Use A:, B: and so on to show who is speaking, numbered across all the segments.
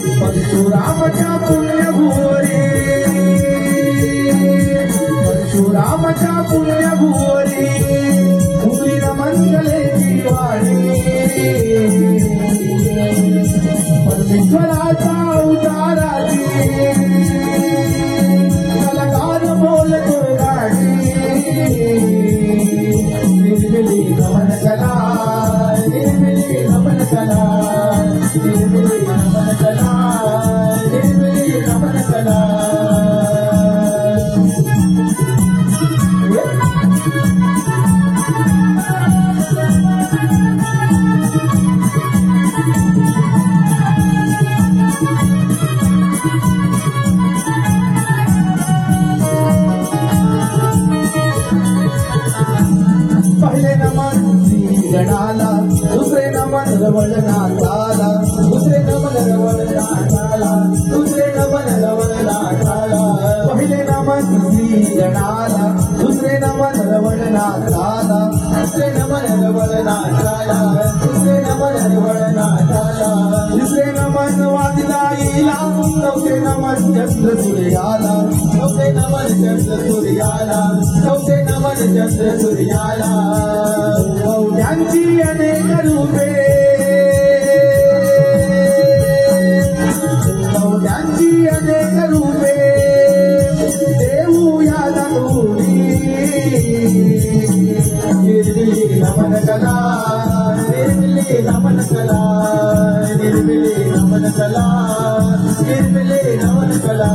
A: परशुरामाच्या पुण्यभुवरी परशुरामाच्या पुण्यभुवरी उगली मंगलेची वाणी परमेश्वराचा अवताराची कलाकार बोलतो गाणी निर्मिली नमन कला निर्मिली नमन कला निर्मिली नमन कला निर्मिली नमन कला पहिले नमन गणाला दुसरे नमन रवळनाथाला दुसरे नमन रवळनाथाला दुसरे नमन रवळनाथाला पहिले नमन गणाला दुसरे नमन रवळनाथाला दुसरे नमन रवळनाथाला दुसरे नमन रवळनाथाला दुसरे नमन वादिलाईला चौथे नमन चंद्र सूर्याला चौथे नमन चंद्र सूर्याला चौथे नमन चंद्र सूर्याला त्यांची अनेक रूपे त्यांची अनेक रूपे देऊया दाखवली निर्मिली नमन कला निर्मिली नमन कला निर्मिली नमन कला निर्मिली नमन कला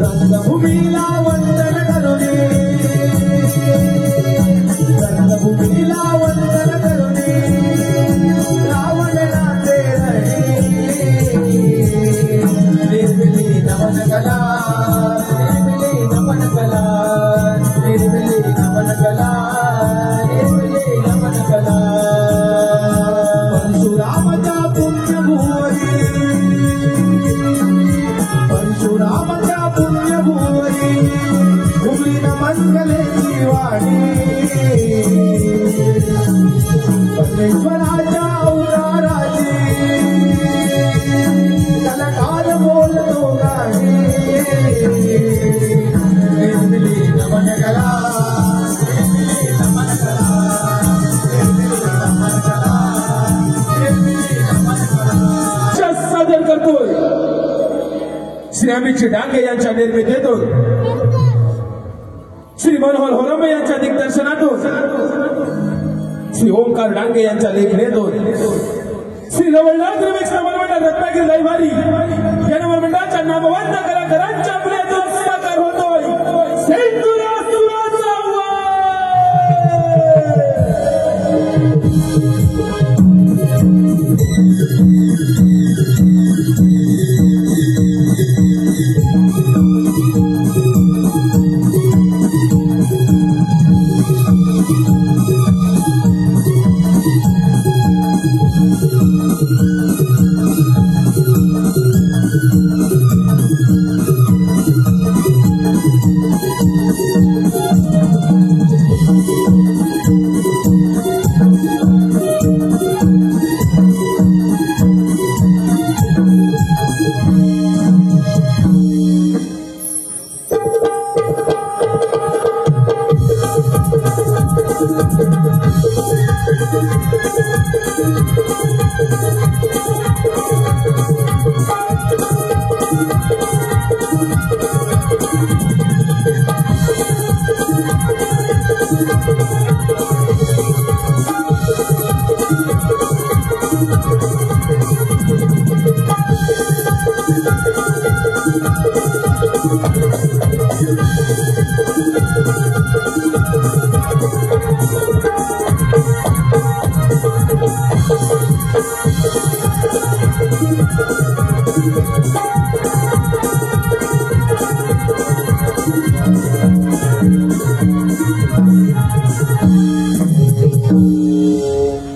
A: रंगभूमीला वंदन करुणी रंगभूमीला वंदन करुणी रावणाचे निर्मिली नमन कला निर्मिली नमन कला निर्मिली नमन कला निर्मिली नमन कला परशुरामाच्या पुण्यभुवरी परशुरामाच्या पुण्यभुवरी उगली मंगलेची वाणी परमेश्वराच्या अवताराची कलाकार बोलतो गाणी निर्मिली नमन कला निर्मिली नमन कला निर्मिली नमन कला निर्मिली नमन कला सादर करतोय श्री अमित डांगे यांच्या निर्मितीतून श्री मनोहर होरंबे यांच्या दिग्दर्शनातून श्री ओंकार डांगे यांच्या लेखणीतून श्री रवळनाथ रमेश नवलमंडळ रत्नागिरी रविवारी या नवलमंडळाच्या नामवंत कलाकारांच्या प्रियतम साकार होतोय सेंचुरा सुराचा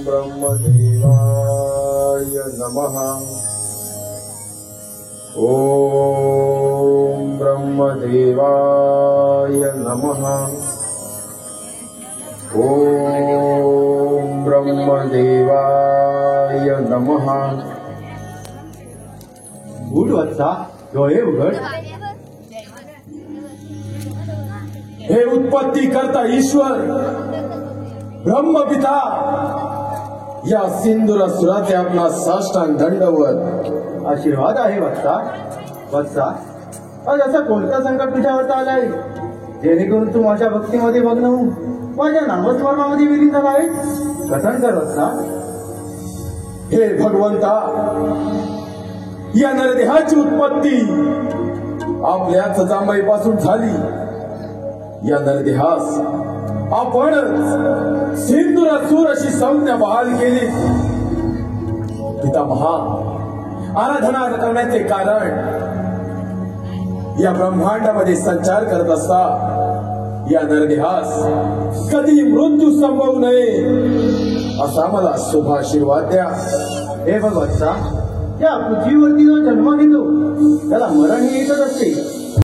B: ब्रह्मदेवाय नमः। ओम ब्रह्मदेवाय नमः। ओम ब्रह्मदेवाय नमः।
C: उठ वत्सा, डोळे उघड.
A: हे उत्पत्ती करता ईश्वर ब्रह्मपिता या सिंधुरासुराचे आपला साष्टांग दंडवत.
C: आशीर्वाद आहे वत्सा. वत्सा, आज असा कोणता संकट तुझ्यावर आलाय जेणेकरून तू माझ्या भक्तीमध्ये मग्न होऊन माझ्या नामस्मरणामध्ये विलीन झाला आहे? कथन कर वत्सा.
A: हे भगवंता, या नरदेहाची उत्पत्ती आपल्या सजांबाईपासून झाली. या नरदेहास आपणच सिंधुरासूर अशी संज्ञा बहाल केली. पितामहा, आराधना करण्याचे कारण या ब्रह्मांडामध्ये संचार करत असता या नरदेहास कधी मृत्यू संभवू नये असा मला शुभाशीर्वाद द्या.
C: हे भगवत्सा, या पृथ्वीवरती जो जन्म घेतो त्याला मरण ही येतच असते.